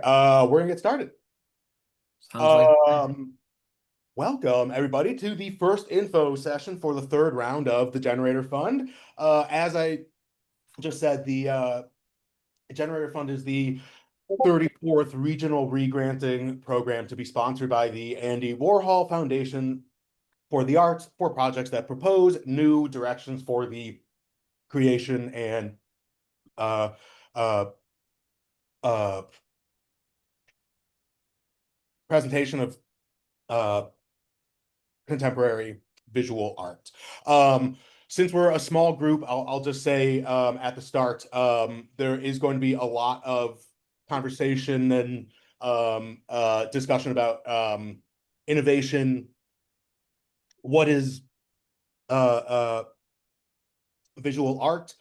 We're gonna get started. Sounds like Um, Welcome everybody to the first info session for the third round of the Generator Fund. As I just said, the Generator Fund is the 34th regional regranting program to be sponsored by the Andy Warhol Foundation for the Arts for projects that propose new directions for the creation and uh, uh, uh, presentation of uh, contemporary visual art. Since we're a small group, I'll just say at the start, there is going to be a lot of conversation and discussion about innovation. What is uh, visual art?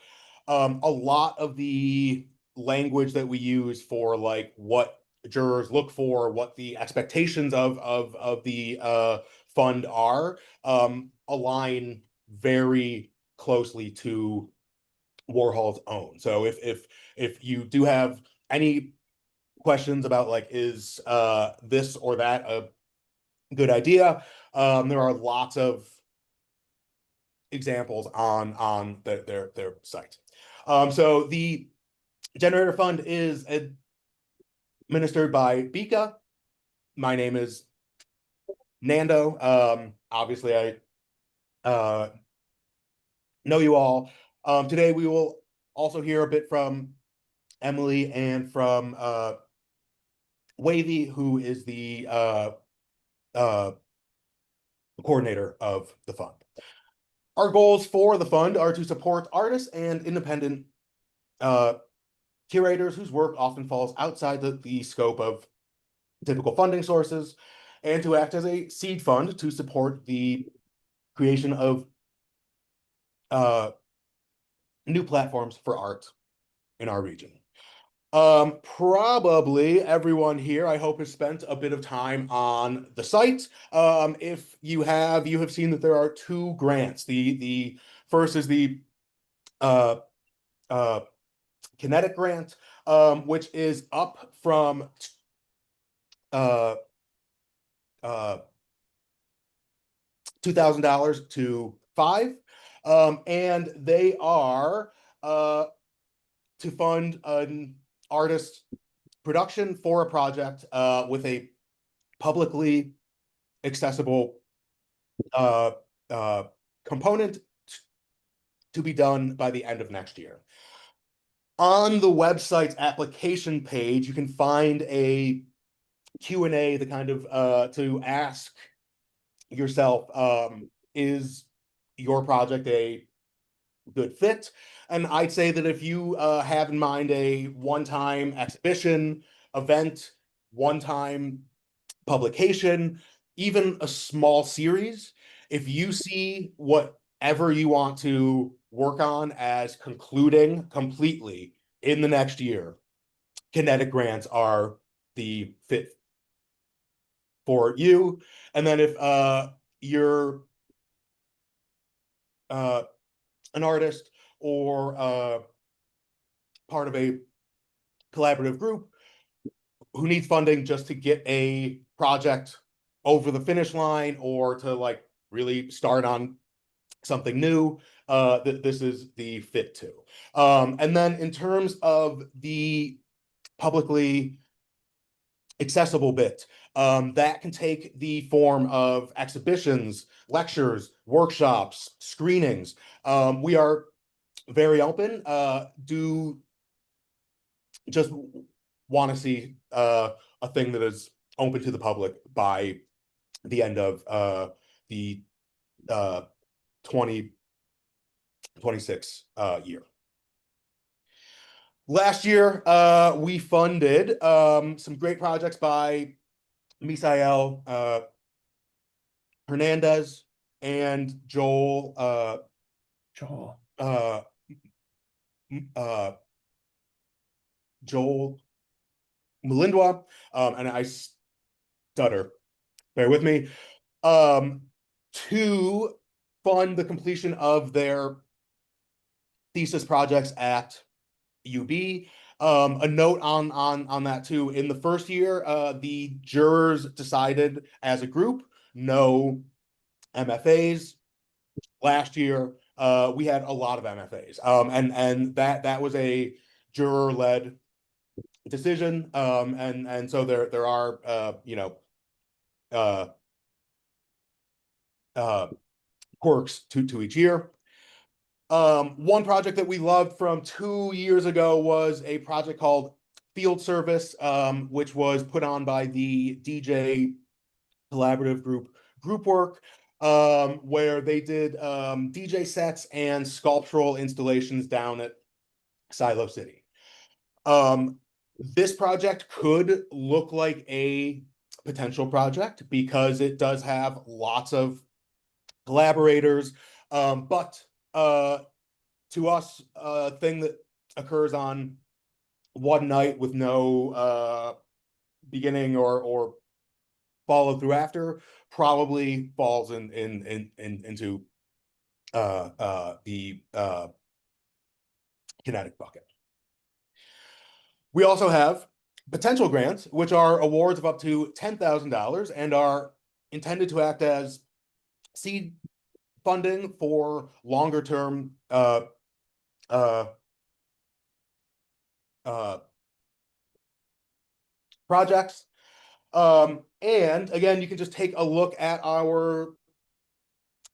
A lot of the language that we use for like what jurors look for, what the expectations of the fund are, align very closely to Warhol's own. So if you do have any questions about like is this or that a good idea, there are lots of examples on their site. So the Generator Fund is administered by BICA. My name is Nando. Obviously, I know you all. Today, we will also hear a bit from Emily and from Wavy, who is the uh, coordinator of the fund. Our goals for the fund are to support artists and independent uh, curators whose work often falls outside the scope of typical funding sources, and to act as a seed fund to support the creation of uh, new platforms for art in our region. Probably everyone here, I hope, has spent a bit of time on the site. If you have seen that there are two grants. The first is the uh, uh, Kinetic grant, which is up from uh, uh, $2,000 to five, and they are to fund an artist production for a project with a publicly accessible uh, uh, component to be done by the end of next year. On the website's application page, you can find a Q&A, the kind of to ask yourself, is your project a good fit? And I'd say that if you have in mind a one-time exhibition, event, one-time publication, even a small series, if you see whatever you want to work on as concluding completely in the next year, kinetic grants are the fit for you. And then if you're uh, an artist or part of a collaborative group who needs funding just to get a project over the finish line or to like really start on something new, this is the fit too. And then in terms of the publicly accessible bit, that can take the form of exhibitions, lectures, workshops, screenings. We are very open. Do just want to see a thing that is open to the public by the end of the 2026 year. Last year, we funded some great projects by Misael Hernandez and Joel. uh, uh, Joel Melindwa, and I stutter, bear with me, um, to fund the completion of their thesis projects at UB. A note on that too. In the first year, the jurors decided as a group, no MFAs. Last year, we had a lot of MFAs, and that was a juror-led decision, and so there are uh, uh, quirks to each year. One project that we loved from 2 years ago was a project called Field Service, which was put on by the DJ collaborative group work, where they did DJ sets and sculptural installations down at Silo City. This project could look like a potential project because it does have lots of collaborators, but to us, a thing that occurs on one night with no beginning or follow through after probably falls into the kinetic bucket. We also have potential grants, which are awards of up to $10,000 and are intended to act as seed funding for longer term uh, projects. And again, you can just take a look at our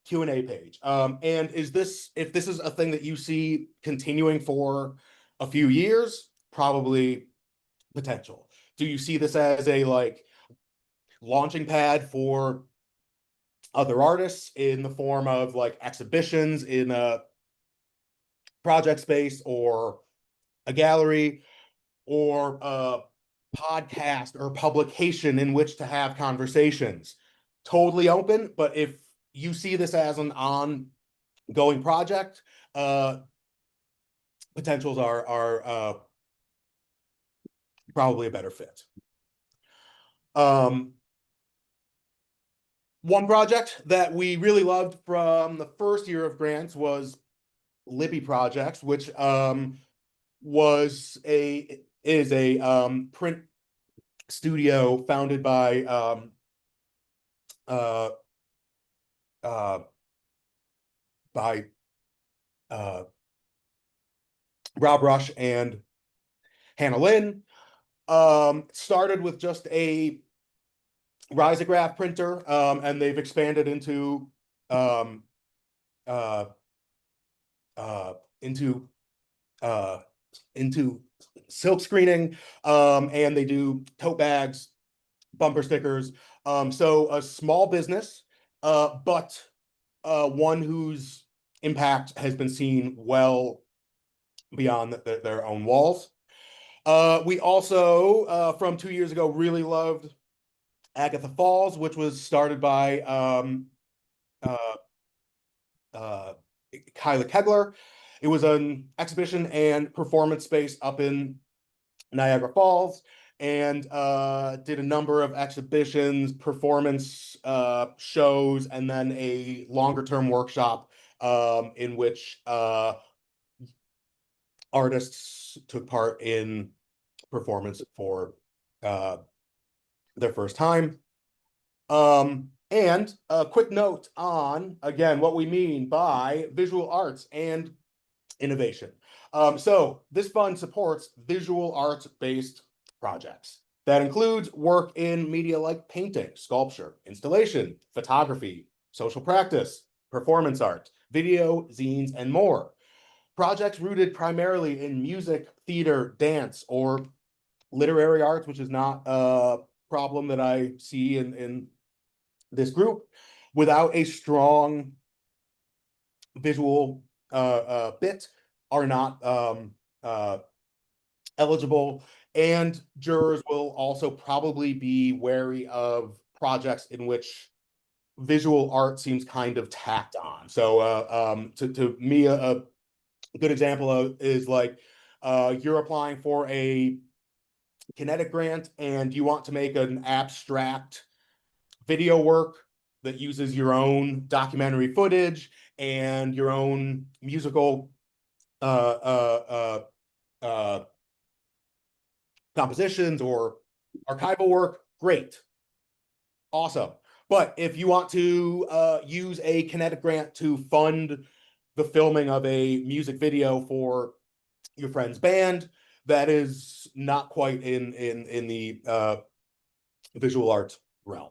Q&A page. And if this is a thing that you see continuing for a few years, probably potential. Do you see this as a like launching pad for other artists in the form of like exhibitions in a project space or a gallery or a podcast or publication in which to have conversations? Totally open, but if you see this as an ongoing project, potentials are probably a better fit. One project that we really loved from the first year of grants was Libby Projects, which is a print studio founded by uh, uh, by Rob Rush and Hannah Lynn. Started with just a risograph printer, and they've expanded into um, uh, uh, into into silk screening, and they do tote bags, bumper stickers. So a small business, but one whose impact has been seen well beyond their own walls. We also, from 2 years ago, really loved Agatha Falls, which was started by uh, Kyla Kegler. It was an exhibition and performance space up in Niagara Falls, and did a number of exhibitions, performance shows, and then a longer term workshop in which artists took part in performance for their first time. And a quick note on, again, what we mean by visual arts and innovation. So this fund supports visual arts-based projects. That includes work in media like painting, sculpture, installation, photography, social practice, performance art, video, zines, and more. Projects rooted primarily in music, theater, dance, or literary arts, which is not a problem that I see in this group, without a strong visual bit, are not eligible. And jurors will also probably be wary of projects in which visual art seems kind of tacked on. So to me, a good example of is like you're applying for a kinetic grant and you want to make an abstract video work that uses your own documentary footage and your own musical uh, uh, uh, uh, compositions or archival work, great, awesome. But if you want to use a kinetic grant to fund the filming of a music video for your friend's band, that is not quite in the visual art realm.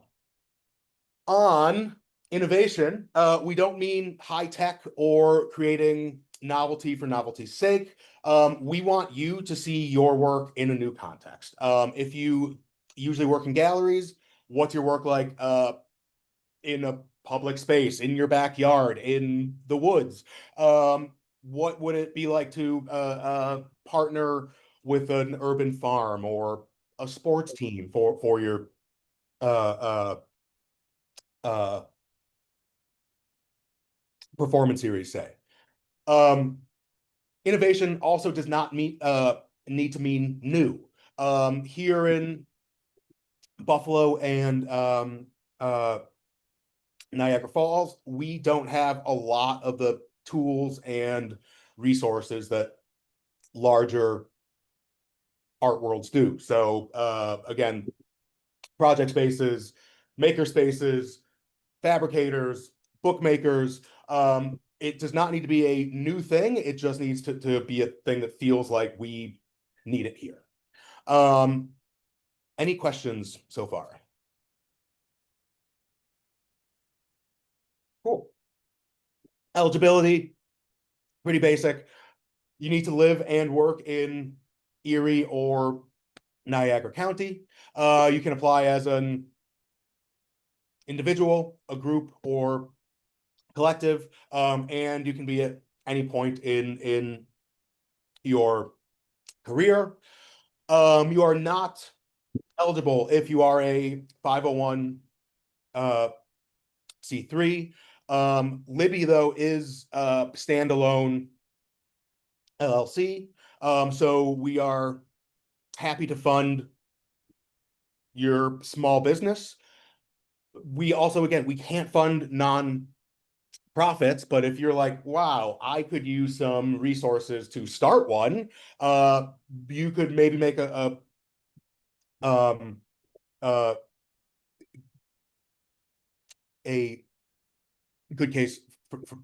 On innovation, we don't mean high tech or creating novelty for novelty's sake. We want you to see your work in a new context. If you usually work in galleries, what's your work like in a public space, in your backyard, in the woods? What would it be like to partner with an urban farm or a sports team for your uh, uh, performance series, say? Um, Innovation also does not need to mean new. Here in Buffalo and Niagara Falls, we don't have a lot of the tools and resources that larger art worlds do. So again, project spaces, maker spaces, fabricators, bookmakers. It does not need to be a new thing. It just needs to be a thing that feels like we need it here. Any questions so far? Cool. Eligibility, pretty basic. You need to live and work in Erie or Niagara County. You can apply as an individual, a group, or collective, and you can be at any point in your career. You are not eligible if you are a 501 C3. Libby, though, is a standalone LLC. So we are happy to fund your small business. We also, again, we can't fund non-profits, but if you're like, wow, I could use some resources to start one, you could maybe make um, uh, a good case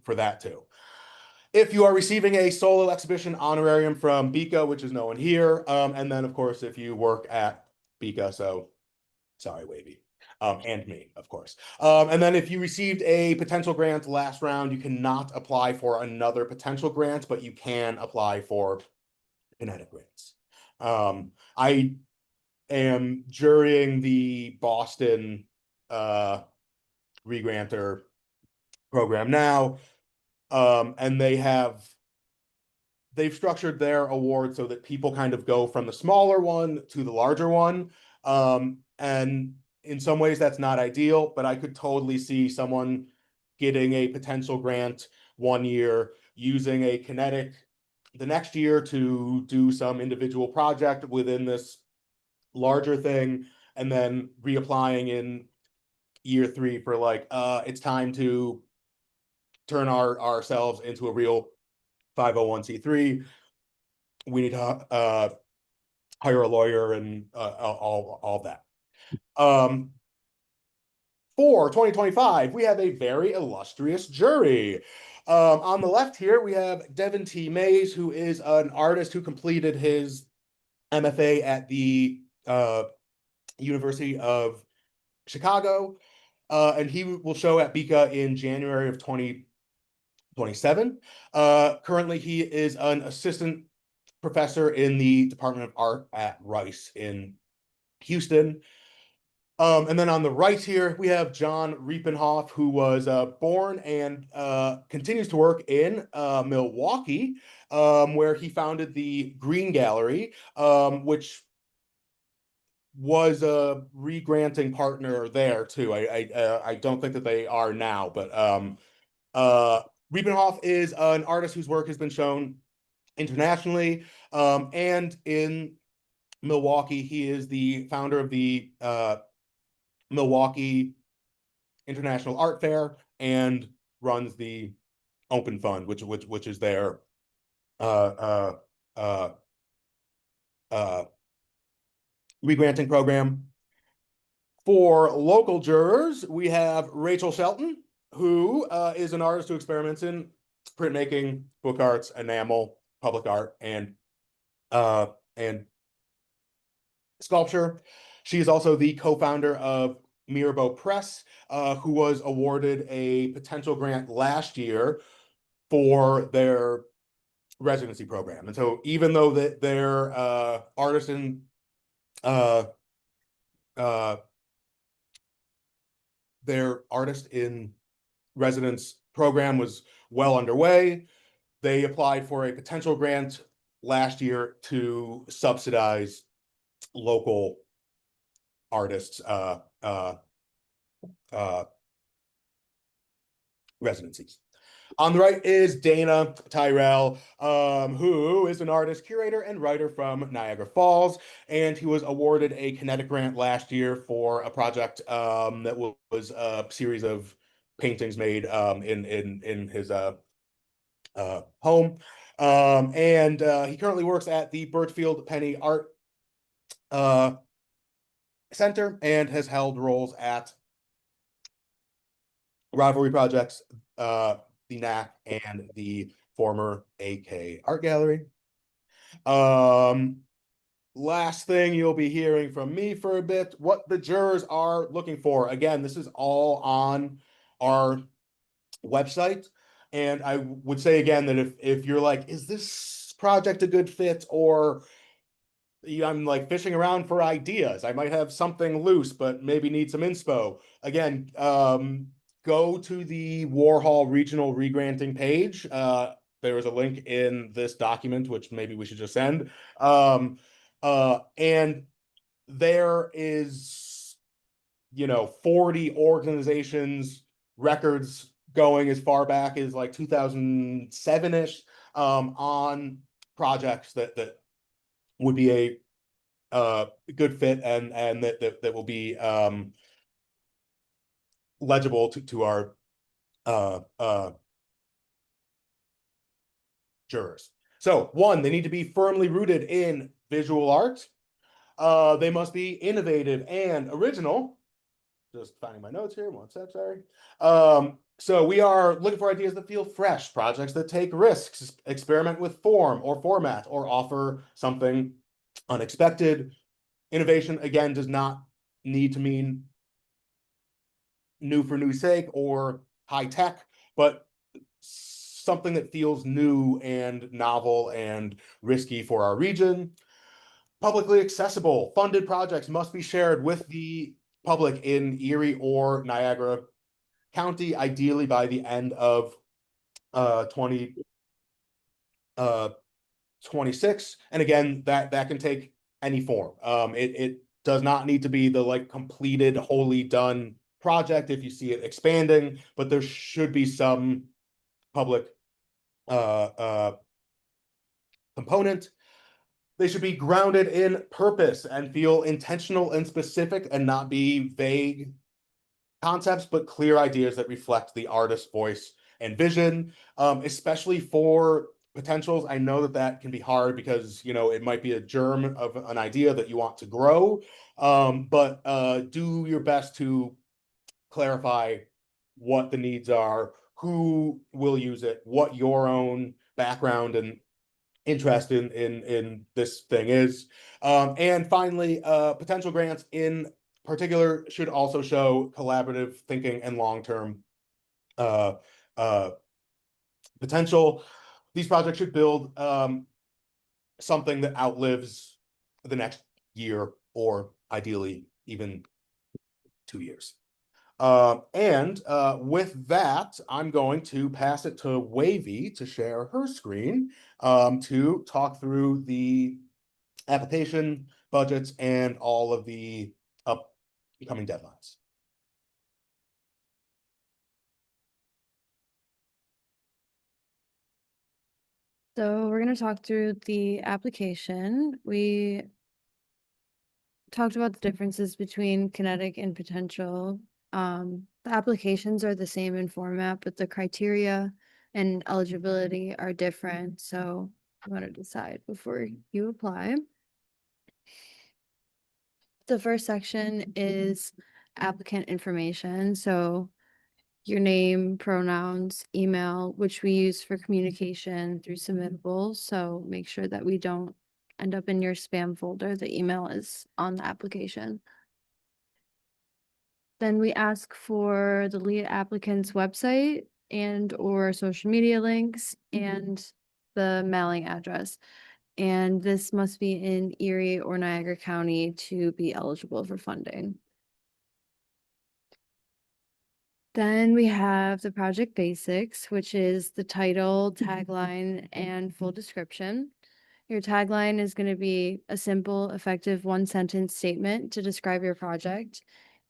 for that too. If you are receiving a solo exhibition honorarium from BICA, which is no one here, and then of course if you work at BICA, so sorry, Wavy, and me, of course. And then if you received a potential grant last round, you cannot apply for another potential grant, but you can apply for kinetic grants. I am jurying the Boston regranter program now, and they've structured their award so that people kind of go from the smaller one to the larger one. And in some ways that's not ideal, but I could totally see someone getting a potential grant one year, using a kinetic the next year to do some individual project within this larger thing, and then reapplying in year three for like, it's time to turn ourselves into a real 501c3. We need to hire a lawyer and all that. For 2025, we have a very illustrious jury. On the left here, we have Devin T. Mays, who is an artist who completed his MFA at the University of Chicago, and he will show at BICA in January of 2027. Currently, he is an assistant professor in the Department of Art at Rice in Houston. And then on the right here, we have John Riepenhoff, who was born and continues to work in Milwaukee, where he founded the Green Gallery, which was a re-granting partner there too. I don't think that they are now, but Riepenhoff is an artist whose work has been shown internationally, and in Milwaukee, he is the founder of the Milwaukee International Art Fair and runs the Open Fund, which is their uh uh uh regranting program. For local jurors, we have Rachel Shelton, who is an artist who experiments in printmaking, book arts, enamel, public art, and sculpture. She is also the co-founder of Mirabeau Press, who was awarded a potential grant last year for their residency program. And so even though that their artist in uh, uh, their artist in residence program was well underway, they applied for a potential grant last year to subsidize local artists uh, residencies. On the right is Dana Tyrell, who is an artist, curator, and writer from Niagara Falls, and he was awarded a Kinetic grant last year for a project that was a series of paintings made in his home. And he currently works at the Birchfield Penny Art Center and has held roles at Rivalry Projects, the NAC, and the former AK Art Gallery. Last thing you'll be hearing from me for a bit, what the jurors are looking for. Again, this is all on our website. And I would say again that if you're like, is this project a good fit, or I'm like fishing around for ideas, I might have something loose, but maybe need some inspo. Again, go to the Warhol Regional Regranting page. There is a link in this document, which maybe we should just send. And there is, 40 organizations, records going as far back as like 2007-ish, on projects that would be a good fit and that will be legible to our jurors. So one, they need to be firmly rooted in visual art. They must be innovative and original. Just finding my notes here. One sec, sorry. So we are looking for ideas that feel fresh, projects that take risks, experiment with form or format, or offer something unexpected. Innovation, again, does not need to mean new for new sake or high tech, but something that feels new and novel and risky for our region. Publicly accessible, funded projects must be shared with the public in Erie or Niagara County, ideally by the end of 2026. And again, that can take any form. It does not need to be the like completed, wholly done project if you see it expanding, but there should be some public component. They should be grounded in purpose and feel intentional and specific, and not be vague concepts, but clear ideas that reflect the artist's voice and vision, especially for potentials. I know that can be hard because, it might be a germ of an idea that you want to grow, but do your best to clarify what the needs are, who will use it, what your own background and interest in this thing is. And finally, potential grants in particular should also show collaborative thinking and long-term uh, uh, potential. These projects should build something that outlives the next year, or ideally even 2 years. And with that, I'm going to pass it to Wavy to share her screen to talk through the application budgets and all of the upcoming deadlines. So we're going to talk through the application. We talked about the differences between kinetic and potential. The applications are the same in format, but the criteria and eligibility are different. So you want to decide before you apply. The first section is applicant information, so your name, pronouns, email, which we use for communication through submittables, so make sure that we don't end up in your spam folder. The email is on the application. Then we ask for the lead applicant's website and or social media links and the mailing address. And this must be in Erie or Niagara County to be eligible for funding. Then we have the project basics, which is the title, tagline, and full description. Your tagline is going to be a simple, effective one-sentence statement to describe your project.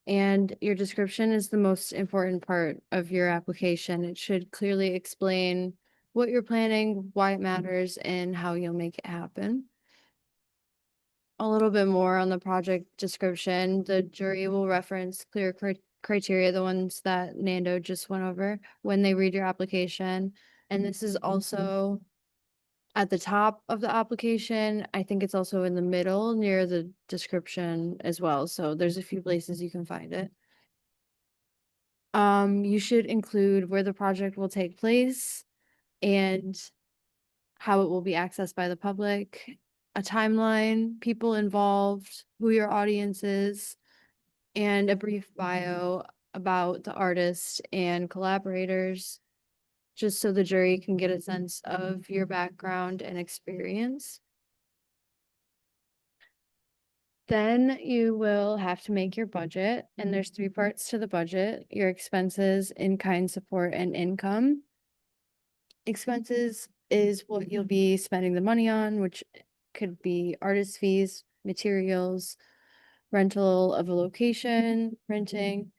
And your description is the most important part of your application. It should clearly explain what you're planning, why it matters, and how you'll make it happen. A little bit more on the project description. The jury will reference clear criteria, the ones that Nando just went over, when they read your application. And this is also at the top of the application. I think it's also in the middle near the description as well. So there's a few places you can find it. You should include where the project will take place and how it will be accessed by the public, a timeline, people involved, who your audience is, and a brief bio about the artist and collaborators, just so the jury can get a sense of your background and experience. Then you will have to make your budget, and there's 3 parts to the budget: your expenses, in-kind support, and income. Expenses is what you'll be spending the money on, which could be artist fees, materials, rental of a location, printing.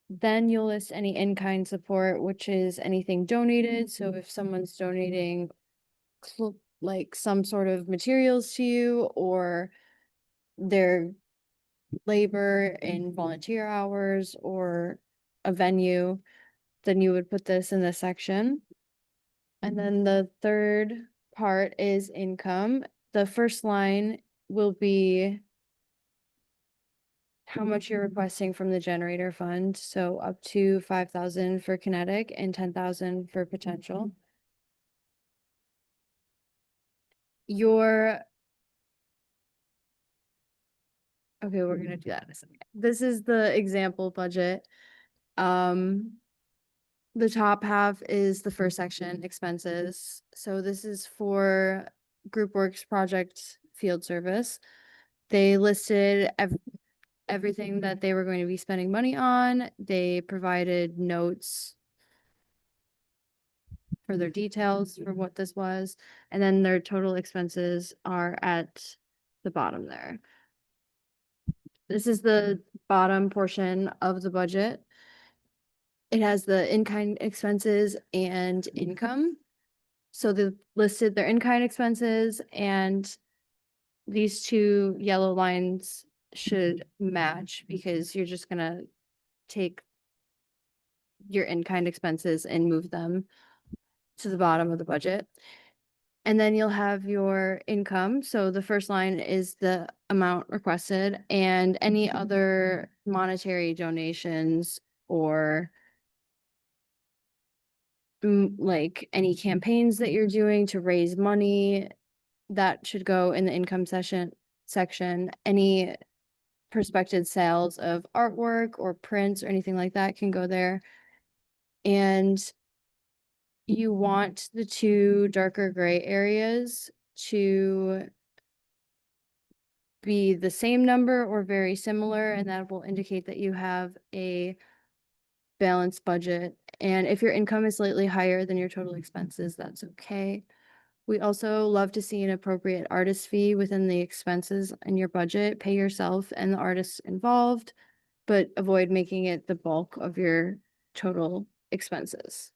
Then you'll list any in-kind support, which is anything donated. So if someone's donating like some sort of materials to you, or their labor in volunteer hours or a venue, then you would put this in this section. And then the third part is income. The first line will be how much you're requesting from the generator fund. So up to 5,000 for kinetic and 10,000 for potential. Okay, we're gonna do that in a second. This is the example budget. The top half is the first section, expenses. So this is for Group Works project field service. They listed everything that they were going to be spending money on. They provided notes for their details for what this was. And then their total expenses are at the bottom there. This is the bottom portion of the budget. It has the in-kind expenses and income. So they listed their in-kind expenses, and these 2 yellow lines should match because you're just gonna take your in-kind expenses and move them to the bottom of the budget. And then you'll have your income. So the first line is the amount requested, and any other monetary donations or like any campaigns that you're doing to raise money, that should go in the income section. Any prospective sales of artwork or prints or anything like that can go there. And you want the 2 darker gray areas to be the same number or very similar, and that will indicate that you have a balanced budget. And if your income is slightly higher than your total expenses, that's okay. We also love to see an appropriate artist fee within the expenses in your budget. Pay yourself and the artists involved, but avoid making it the bulk of your total expenses.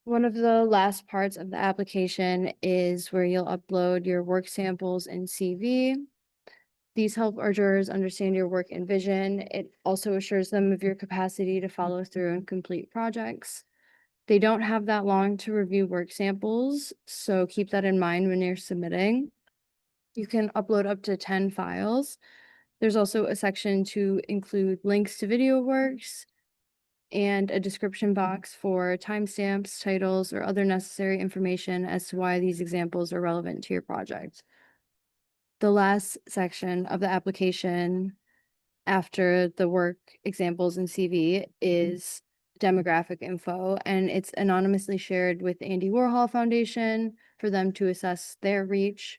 One of the last parts of the application is where you'll upload your work samples and CV. These help our jurors understand your work and vision. It also assures them of your capacity to follow through and complete projects. They don't have that long to review work samples, so keep that in mind when you're submitting. You can upload up to 10 files. There's also a section to include links to video works and a description box for timestamps, titles, or other necessary information as to why these examples are relevant to your project. The last section of the application after the work examples and CV is demographic info, and it's anonymously shared with the Andy Warhol Foundation for them to assess their reach.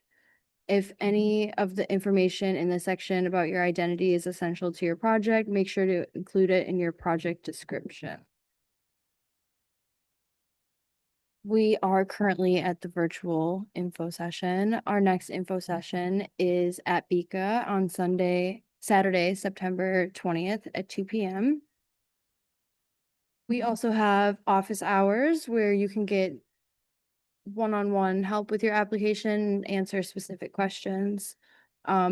If any of the information in the section about your identity is essential to your project, make sure to include it in your project description. We are currently at the virtual info session. Our next info session is at BICA on Saturday, September 20th at 2 p.m. We also have office hours where you can get one-on-one help with your application, answer specific questions.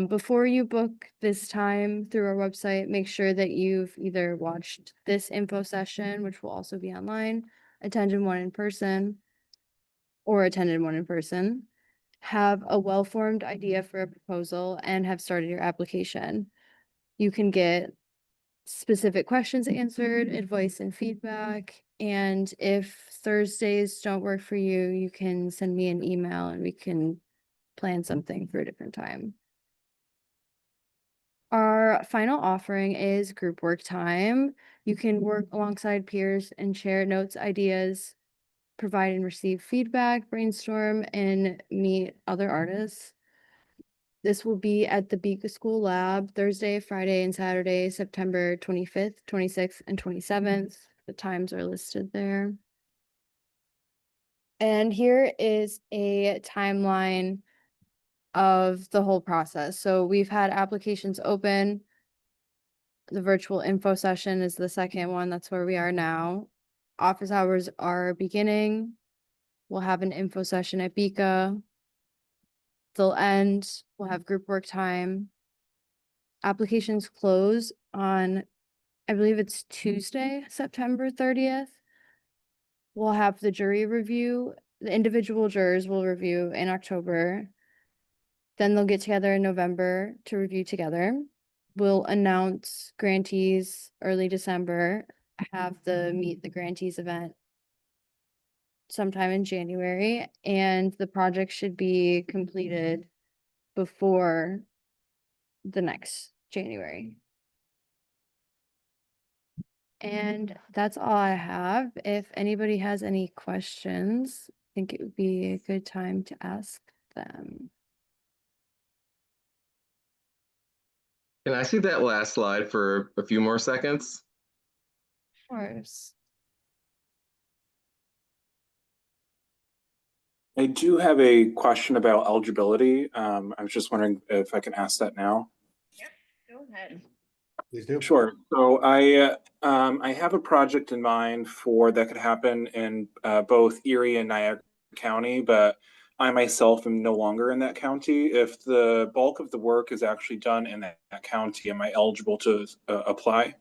Before you book this time through our website, make sure that you've either watched this info session, which will also be online, attended one in person, have a well-formed idea for a proposal, and have started your application. You can get specific questions answered, advice and feedback. And if Thursdays don't work for you, you can send me an email and we can plan something for a different time. Our final offering is group work time. You can work alongside peers and share notes, ideas, provide and receive feedback, brainstorm, and meet other artists. This will be at the BICA School Lab Thursday, Friday, and Saturday, September 25th, 26th, and 27th. The times are listed there. And here is a timeline of the whole process. So we've had applications open. The virtual info session is the second one. That's where we are now. Office hours are beginning. We'll have an info session at BICA. They'll end. We'll have group work time. Applications close on, I believe it's Tuesday, September 30th. We'll have the jury review. The individual jurors will review in October. Then they'll get together in November to review together. We'll announce grantees early December, have the Meet the Grantees event sometime in January, and the project should be completed before the next January. And that's all I have. If anybody has any questions, I think it would be a good time to ask them. Can I see that last slide for a few more seconds? Of course. I do have a question about eligibility. I was just wondering if I can ask that now. Go ahead. Please do. Sure. So I have a project in mind for that could happen in both Erie and Niagara County, but I myself am no longer in that county. If the bulk of the work is actually done in that county, am I eligible to apply?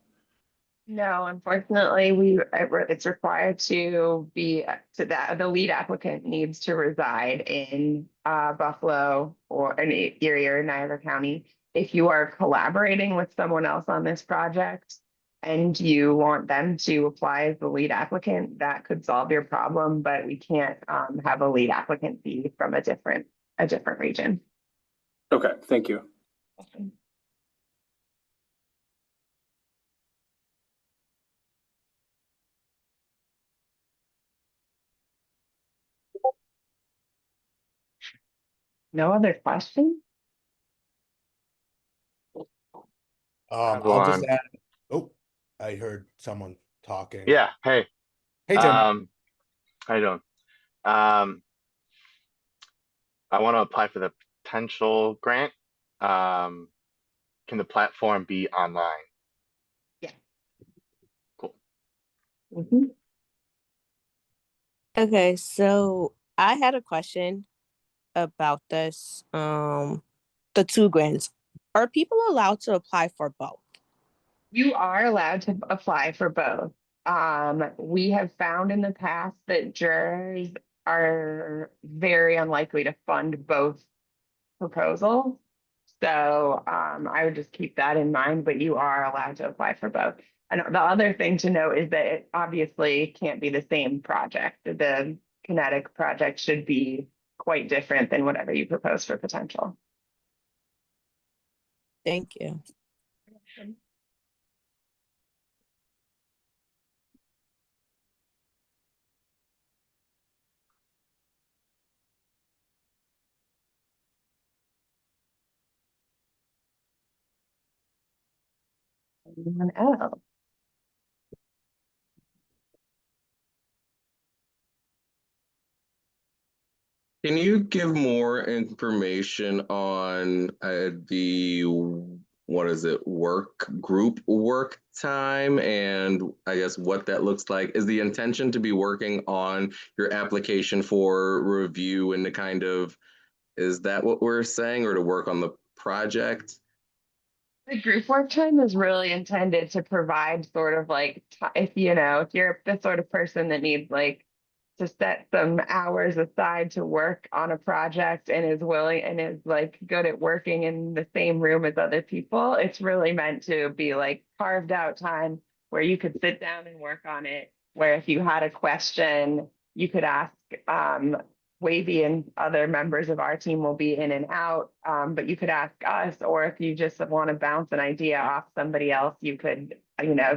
No, unfortunately, it's required to be to that the lead applicant needs to reside in Buffalo or in Erie or Niagara County. If you are collaborating with someone else on this project and you want them to apply as the lead applicant, that could solve your problem, but we can't have a lead applicant be from a different region. Okay, thank you. No other questions? I'll just Everyone. add, oh, I heard someone talking. Yeah. Hey. Hey, Tim. How you doing? I want to apply for the potential grant. Can the platform be online? Yeah. Cool. Mhm. Okay, so I had a question about this. The two grants. Are people allowed to apply for both? You are allowed to apply for both. We have found in the past that jurors are very unlikely to fund both proposals. So I would just keep that in mind, but you are allowed to apply for both. And the other thing to note is that it obviously can't be the same project. The kinetic project should be quite different than whatever you propose for potential. Thank you. Anyone else? Can you give more information on the, what is it, work time, and I guess what that looks like? Is the intention to be working on your application for review and is that what we're saying, or to work on the project? The group work time is really intended to provide sort of like, if if you're the sort of person that needs like to set some hours aside to work on a project and is willing and is like good at working in the same room as other people, it's really meant to be like carved out time where you could sit down and work on it. Where if you had a question, you could ask Wavy and other members of our team will be in and out, but you could ask us, or if you just want to bounce an idea off somebody else, you could,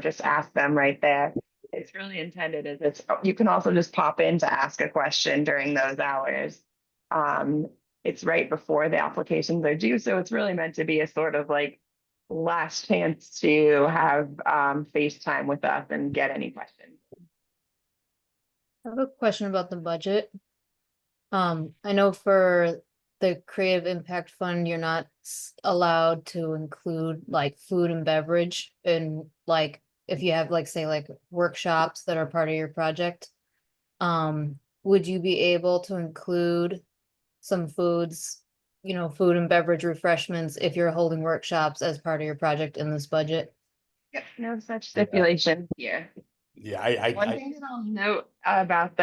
just ask them right there. It's really intended as you can also just pop in to ask a question during those hours. It's right before the applications are due, so it's really meant to be a sort of like last chance to have FaceTime with us and get any questions. I have a question about the budget. I know for the Creative Impact Fund, you're not allowed to include like food and beverage, and like if you have like say like workshops that are part of your project. Would you be able to include some foods, food and beverage refreshments if you're holding workshops as part of your project in this budget? Yep, no such stipulation here. Yeah, One thing that I'll note about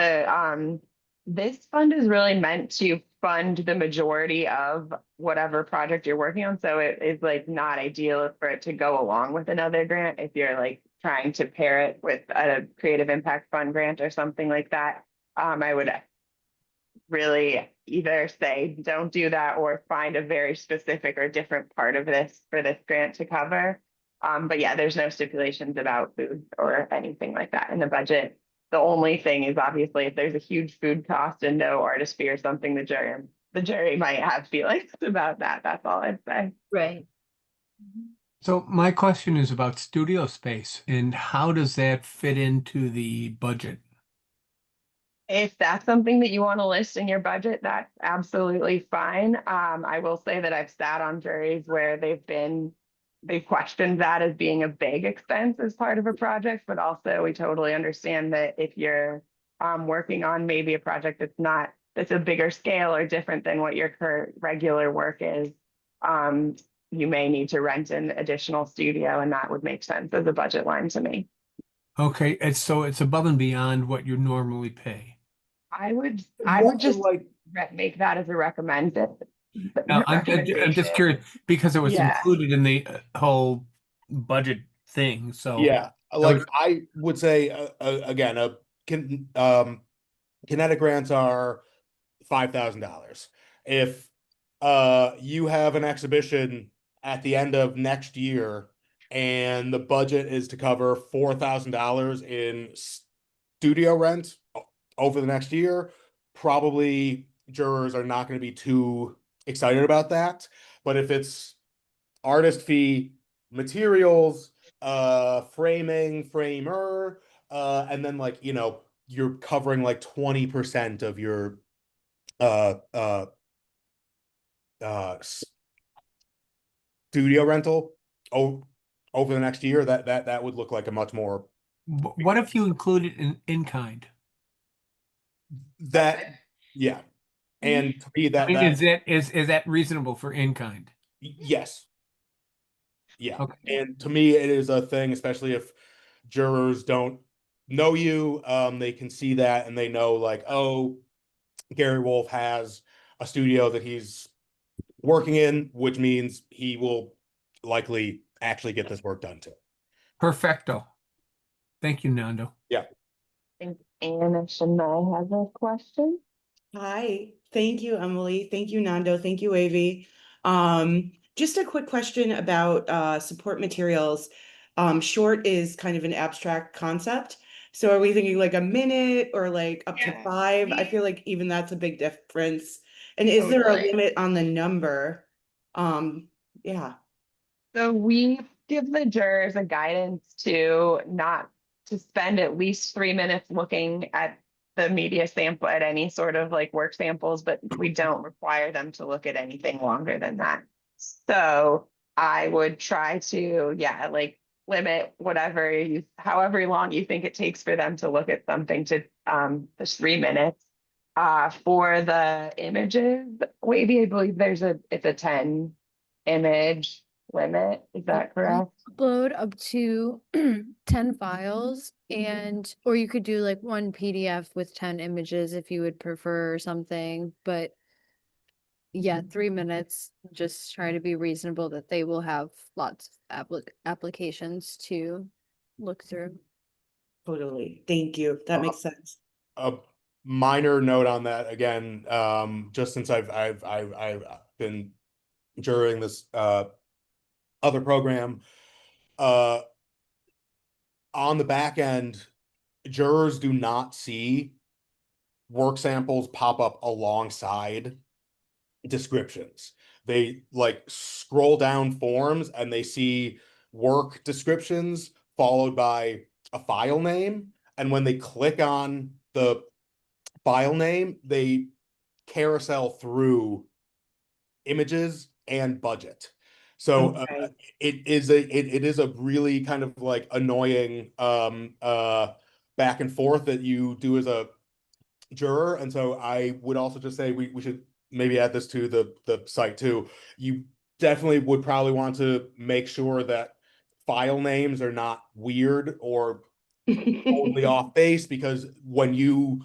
this fund is really meant to fund the majority of whatever project you're working on. So it is like not ideal for it to go along with another grant if you're like trying to pair it with a Creative Impact Fund grant or something like that. I would really either say don't do that or find a very specific or different part of this for this grant to cover. But yeah, there's no stipulations about food or anything like that in the budget. The only thing is obviously if there's a huge food cost and no artist fee or something, the jury might have feelings about that. That's all I'd say. Right. So my question is about studio space, and how does that fit into the budget? If that's something that you want to list in your budget, that's absolutely fine. I will say that I've sat on juries where they've questioned that as being a big expense as part of a project, but also we totally understand that if you're working on maybe a project that's a bigger scale or different than what your current regular work is, you may need to rent an additional studio, and that would make sense as a budget line to me. Okay, it's above and beyond what you normally pay. I would More just like make that as a recommended. Now, I'm just recommendation. curious because it was Yeah. included in the whole budget thing. So yeah, like I would say again, kinetic grants are $5,000. If you have an exhibition at the end of next year and the budget is to cover $4,000 in studio rent over the next year, probably jurors are not going to be too excited about that. But if it's artist fee, materials, framing, framer, and then like, you're covering like 20% of your uh uh studio rental over the next year, that would look like a much more what if you include it in kind? that yeah. And to me I mean, is that reasonable for in kind? yes. Yeah. Okay. And to me it is a thing, especially if jurors don't know you, they can see that and they know like, oh, Gary Wolf has a studio that he's working in, which means he will likely actually get this work done too. Perfecto. Thank you, Nando. Yeah. And Shania has a question. Hi, thank you, Emily. Thank you, Nando. Thank you, Avi. Just a quick question about support materials. Short is kind of an abstract concept. So are we thinking like a minute or like up to Yeah. 5? I feel like even that's a big difference. And is there a Totally. limit on the number? Yeah. So we give the jurors a guidance to not to spend at least 3 minutes looking at the media sample at any sort of like work samples, but we don't require them to look at anything longer than that. So I would try to, yeah, like limit however long you think it takes for them to look at something to just 3 minutes. For the images, Wavy, I believe it's a 10 image limit. Is that correct? Upload up to 10 files or you could do like one PDF with 10 images if you would prefer or something, but yeah, 3 minutes, just try to be reasonable that they will have lots of applications to look through. Totally. Thank you. That makes sense. A minor note on that again, just since I've been during this other program, on the back end, jurors do not see work samples pop up alongside descriptions. They like scroll down forms and they see work descriptions followed by a file name. And when they click on the file name, they carousel through images and budget. So Okay. it is a really kind of like annoying back and forth that you do as a juror. And so I would also just say we should maybe add this to the site too. You definitely would probably want to make sure that file names are not weird or totally off base, because when you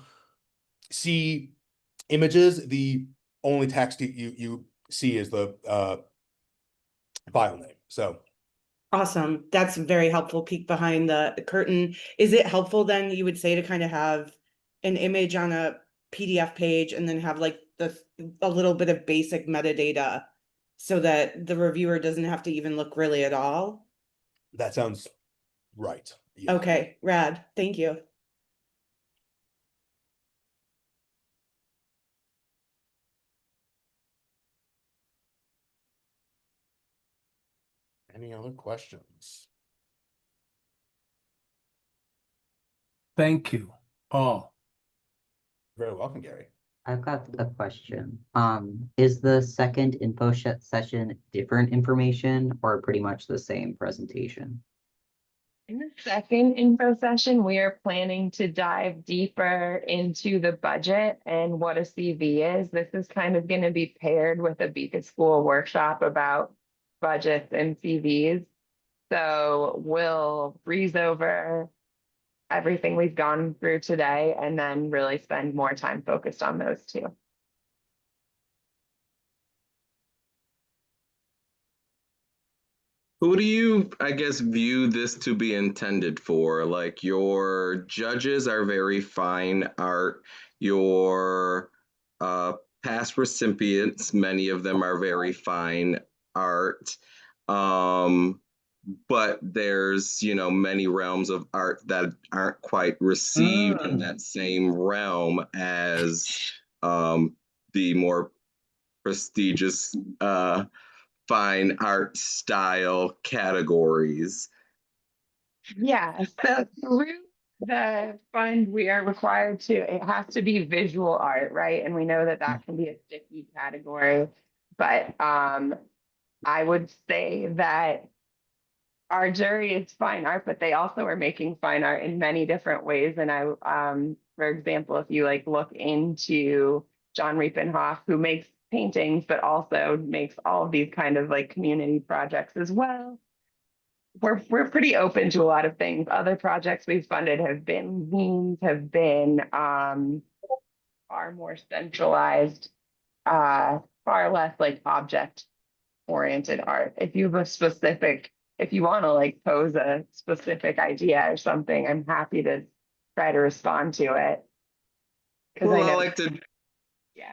see images, the only text you see is the file name. So Awesome. That's a very helpful peek behind the curtain. Is it helpful then, you would say, to kind of have an image on a PDF page and then have like a little bit of basic metadata so that the reviewer doesn't have to even look really at all? that sounds right. Yeah. Okay, rad. Thank you. Any other questions? Thank you all. Very welcome, Gary. I've got a question. Is the second info session different information or pretty much the same presentation? In the second info session, we are planning to dive deeper into the budget and what a CV is. This is kind of going to be paired with a BICA school workshop about budgets and CVs. So we'll breeze over everything we've gone through today and then really spend more time focused on those two. Who do you, I guess, view this to be intended for? Like your judges are very fine art. Your past recipients, many of them are very fine art. But there's, many realms of art that aren't quite received in that same realm as the more prestigious fine art style categories. Yeah, so through the fund, we are required it has to be visual art, right? And we know that that can be a sticky category, but I would say that our jury is fine art, but they also are making fine art in many different ways. And for example, if you like look into John Riepenhoff, who makes paintings, but also makes all of these kind of like community projects as well. we're pretty open to a lot of things. Other projects we've funded have been leans, have been far more centralized, far less like object oriented art. If you have a specific, if you want to like pose a specific idea or something, I'm happy to try to respond to it. Because Well, I I know, like to yeah.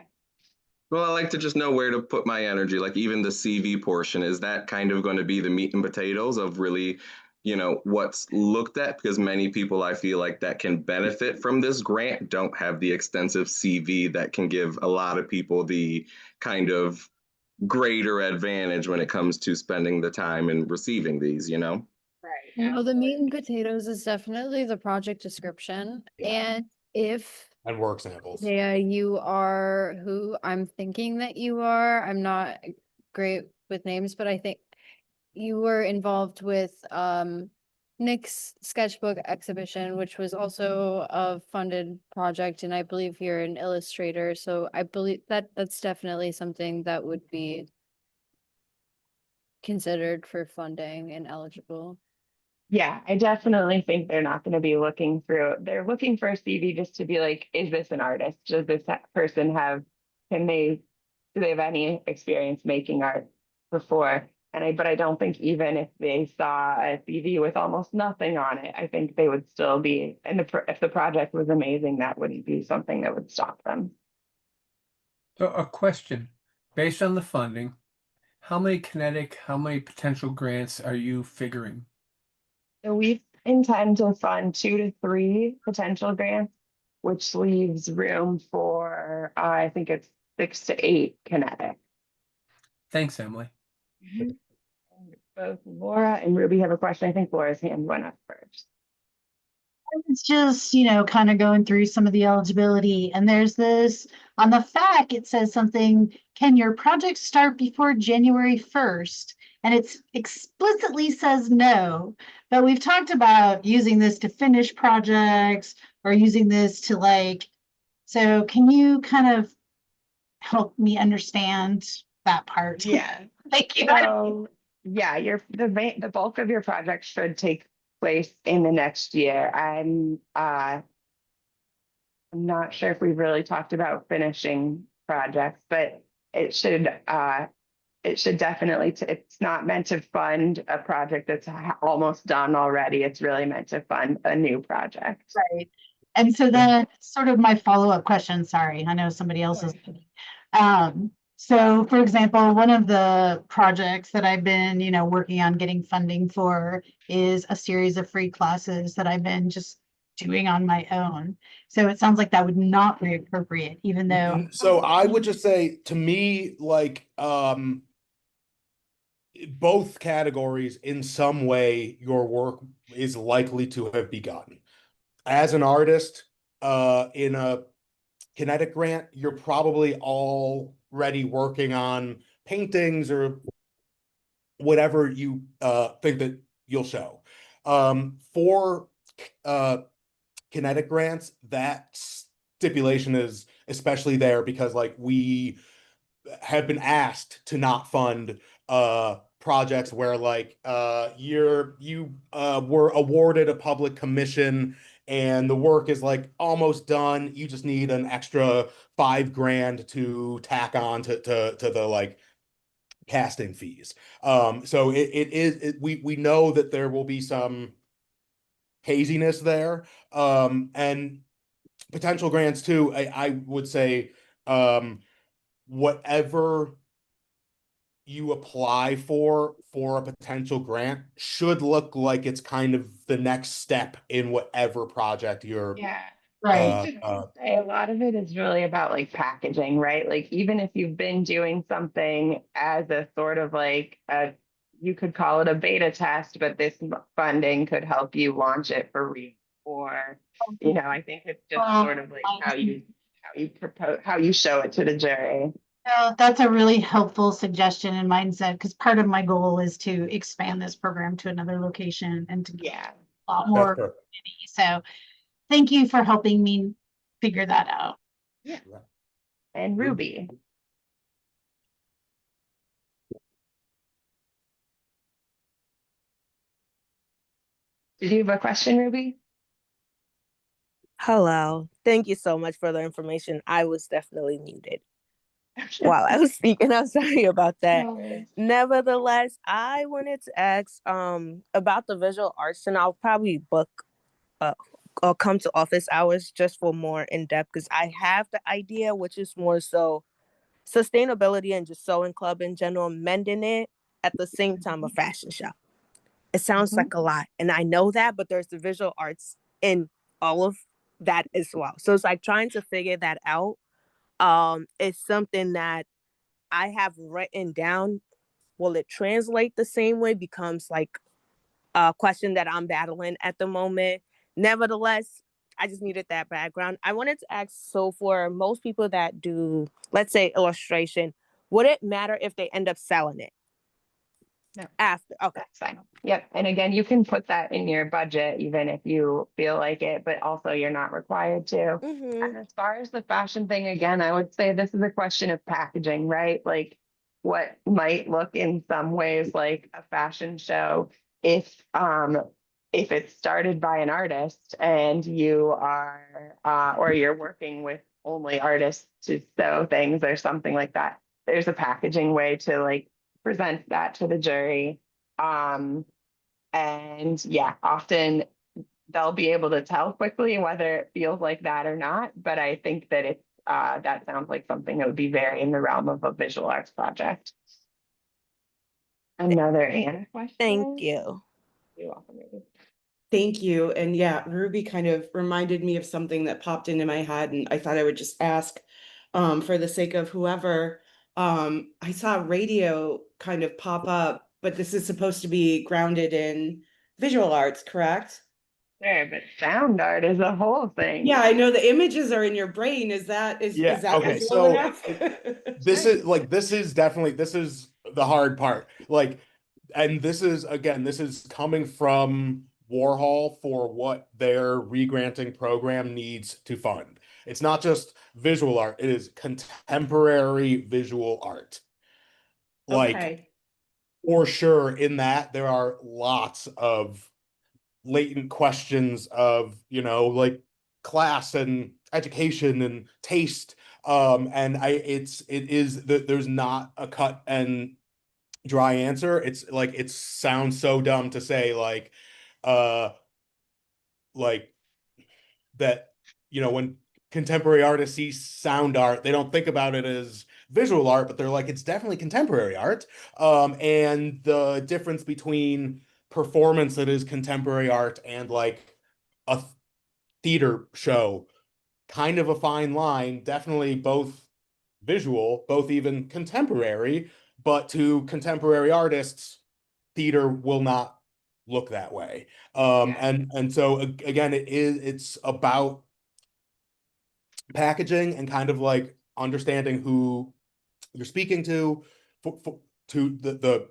Well, I like to just know where to put my energy. Like even the CV portion, is that kind of going to be the meat and potatoes of really, what's looked at? Because many people I feel like that can benefit from this grant don't have the extensive CV that can give a lot of people the kind of greater advantage when it comes to spending the time and receiving these. Right. No, the meat and potatoes is definitely the project description. Yeah. And if And work samples. you are who I'm thinking that you are, I'm not great with names, but I think you were involved with Nick's sketchbook exhibition, which was also a funded project, and I believe you're an illustrator, so I believe that that's definitely something that would be considered for funding and eligible. Yeah, I definitely think they're not going to be looking through. They're looking for a CV just to be like, is this an artist? Does this person have, do they have any experience making art before? But I don't think even if they saw a CV with almost nothing on it, I think they would still be, and if the project was amazing, that wouldn't be something that would stop them. So a question, based on the funding, how many potential grants are you figuring? So we intend to fund 2 to 3 potential grants, which leaves room for, I think it's 6 to 8 kinetic. Thanks, Emily. Both Laura and Ruby have a question. I think Laura's hand went up first. It's just, kind of going through some of the eligibility. And there's this on the FAQ, it says something, can your project start before January 1st? And it explicitly says no. But we've talked about using this to finish projects or using this to so can you kind of help me understand that part? Yeah. Thank you. So yeah, the bulk of your project should take place in the next year. I'm not sure if we've really talked about finishing projects, but it should definitely, it's not meant to fund a project that's almost done already. It's really meant to fund a new project. Right. And so then sort of my follow-up question, sorry, I know somebody else is. So for example, one of the projects that I've been, working on getting funding for is a series of free classes that I've been just doing on my own. So it sounds like that would not be appropriate, even though. So I would just say, to me, both categories, in some way, your work is likely to have begun. As an artist, in a kinetic grant, you're probably already working on paintings or whatever you think that you'll show. For kinetic grants, that stipulation is especially there because we have been asked to not fund projects where you were awarded a public commission and the work is almost done. You just need an extra $5,000 to tack on to the casting fees. So we know that there will be some haziness there. And potential grants too, I would say whatever you apply for a potential grant should look like it's kind of the next step in whatever project you're Right. A lot of it is really about packaging, right? Even if you've been doing something as a sort of you could call it a beta test, but this funding could help you launch it for real. Or, I think it's just sort of how you show it to the jury. No, that's a really helpful suggestion and mindset because part of my goal is to expand this program to another location and to get a lot more community. So thank you for helping me figure that out. Yeah. And Ruby. Did you have a question, Ruby? Hello. Thank you so much for the information. I was definitely muted while I was speaking. I'm sorry about that. No worries. Nevertheless, I wanted to ask about the visual arts, and I'll probably book or come to office hours just for more in depth, because I have the idea, which is more so sustainability and just sewing club in general, mending it at the same time a fashion show. It sounds like a lot, and I know that, but there's the visual arts in all of that as well. So it's like trying to figure that out. It's something that I have written down. Will it translate the same way becomes like a question that I'm battling at the moment. Nevertheless, I just needed that background. I wanted to ask, so for most people that do, let's say, illustration, would it matter if they end up selling it? No. After? Okay. That's fine. Yep. And again, you can put that in your budget, even if you feel like it, but also you're not required to. And as far as the fashion thing, again, I would say this is a question of packaging, right? Like what might look in some ways like a fashion show if it's started by an artist and you are or you're working with only artists to sew things or something like that. There's a packaging way to like present that to the jury. And yeah, often they'll be able to tell quickly whether it feels like that or not. But I think that it's that sounds like something that would be very in the realm of a visual arts project. Another Anna question. Thank you. You're welcome, Ruby. Thank you. And yeah, Ruby kind of reminded me of something that popped into my head, and I thought I would just ask for the sake of whoever. I saw radio kind of pop up, but this is supposed to be grounded in visual arts, correct? Sure, but sound art is a whole thing. Yeah, I know the images are in your brain. Is that Yeah, is that okay, visual so enough? this is definitely this is the hard part. Like, and this is coming from Warhol for what their regranting program needs to fund. It's not just visual art, it is contemporary visual art. Like, Okay. for sure, in that there are lots of latent questions of, like class and education and taste. And it is that there's not a cut and dry answer. It's like, it sounds so dumb to say uh like that, when contemporary artists see sound art, they don't think about it as visual art, but they're like, it's definitely contemporary art. And the difference between performance that is contemporary art and like a theater show, kind of a fine line, definitely both visual, both even contemporary, but to contemporary artists, theater will not look that way. And so again, it's about packaging and kind of like understanding who you're speaking to, to the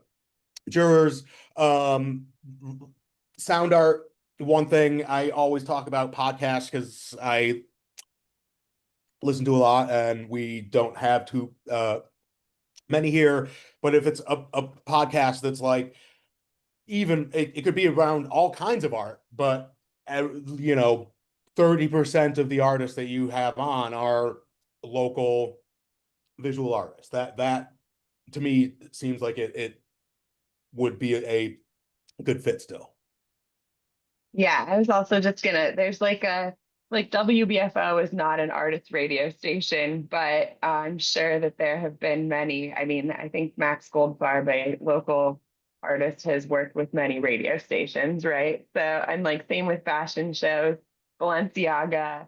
jurors. Sound art, one thing I always talk about podcasts, because I listen to a lot and we don't have too many here. But if it's a podcast that's like, even it could be around all kinds of art, but 30% of the artists that you have on are local visual artists. That to me seems like it would be a good fit still. Yeah, I was also just gonna, there's like WBFO is not an artist radio station, but I'm sure that there have been many. I mean, I think Max Goldfarb, a local artist, has worked with many radio stations, right? So, and like same with fashion shows. Balenciaga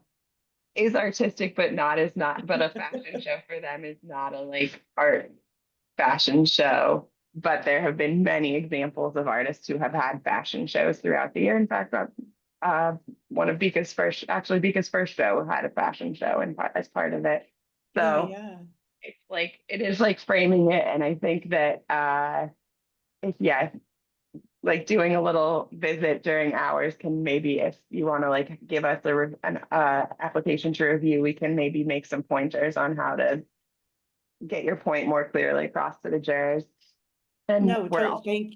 is artistic, but but a fashion show for them is not a like art fashion show. But there have been many examples of artists who have had fashion shows throughout the year. In fact, one of Bika's first show had a fashion show as part of it. So Yeah. it's like, it is like framing it. And I think that like doing a little visit during hours can maybe, if you want to like give us an application to review, we can maybe make some pointers on how to get your point more clearly across to the jurors. And No, we're all thank,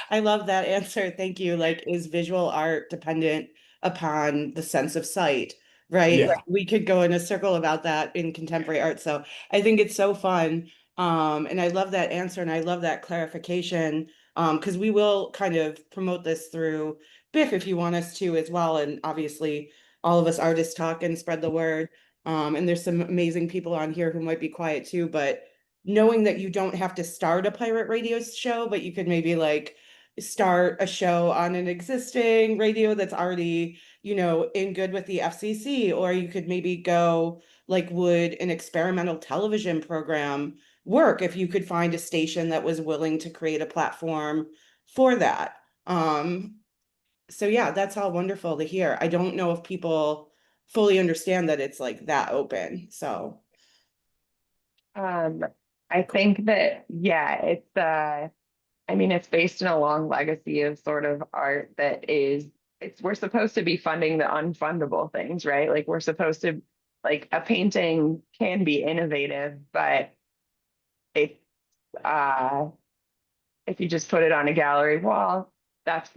I love that answer. Thank you. Like, is visual art dependent upon the sense of sight? Right? Yeah. Like, we could go in a circle about that in contemporary art. So I think it's so fun. And I love that answer and I love that clarification. Because we will kind of promote this through BIF if you want us to as well. And obviously all of us artists talk and spread the word. And there's some amazing people on here who might be quiet too, but knowing that you don't have to start a pirate radio show, but you could maybe like start a show on an existing radio that's already, you know, in good with the FCC, or you could maybe go like, would an experimental television program work if you could find a station that was willing to create a platform for that? So yeah, that's all wonderful to hear. I don't know if people fully understand that it's like that open, so. I think that, yeah, it's I mean, it's based in a long legacy of sort of art that is, we're supposed to be funding the unfundable things, right? Like we're supposed to, like a painting can be innovative, but it, uh, if you just put it on a gallery wall, that's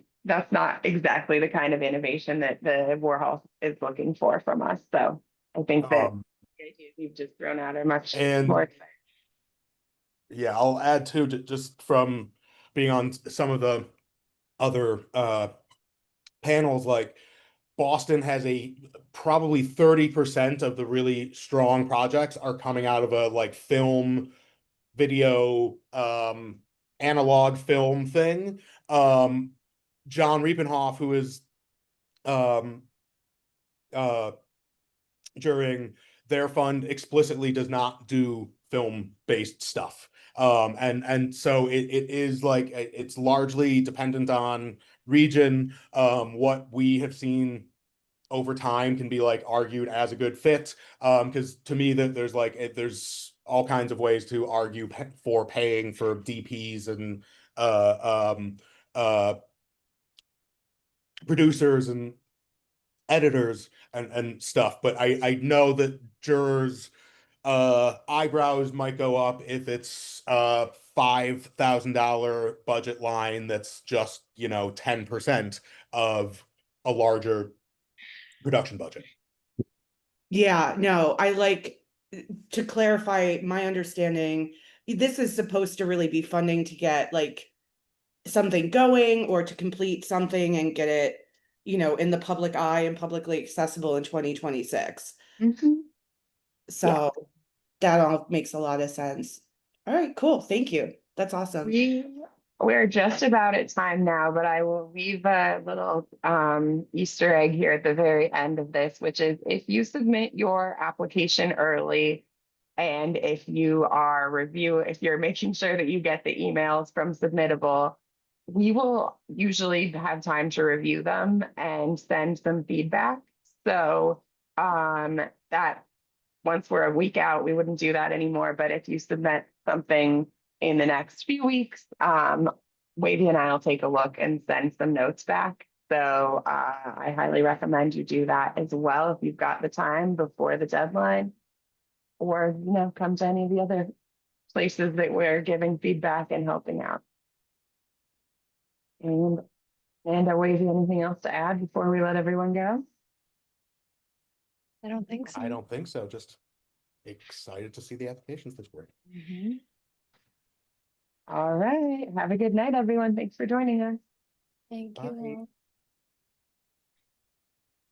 not exactly the kind of innovation that the Warhol is looking for from us. So I think that the ideas you've just thrown out are much And more exciting. yeah, I'll add too, just from being on some of the other panels, like Boston has a probably 30% of the really strong projects are coming out of a like film, video, analog film thing. John Riepenhoff, who is um during their fund, explicitly does not do film-based stuff. And so it is like it's largely dependent on region. What we have seen over time can be like argued as a good fit. Because to me that there's like there's all kinds of ways to argue for paying for DPs and uh producers and editors and stuff, but I know that jurors eyebrows might go up if it's $5,000 budget line that's just, you know, 10% of a larger production budget. Yeah, no, I like to clarify my understanding. This is supposed to really be funding to get like something going or to complete something and get it, you know, in the public eye and publicly accessible in 2026. So that all makes a lot of sense. All right, cool. Thank you. That's awesome. We're just about at time now, but I will leave a little Easter egg here at the very end of this, which is if you submit your application early and if you are if you're making sure that you get the emails from Submittable, we will usually have time to review them and send some feedback. So that once we're a week out, we wouldn't do that anymore. But if you submit something in the next few weeks, Wavy and I will take a look and send some notes back. So I highly recommend you do that as well if you've got the time before the deadline, or you know, come to any of the other places that we're giving feedback and helping out. And Wavy, anything else to add before we let everyone go? I don't think so. I don't think so. Just excited to see the applications this spring. All right. Have a good night, everyone. Thanks for joining us. Thank you Bye. all.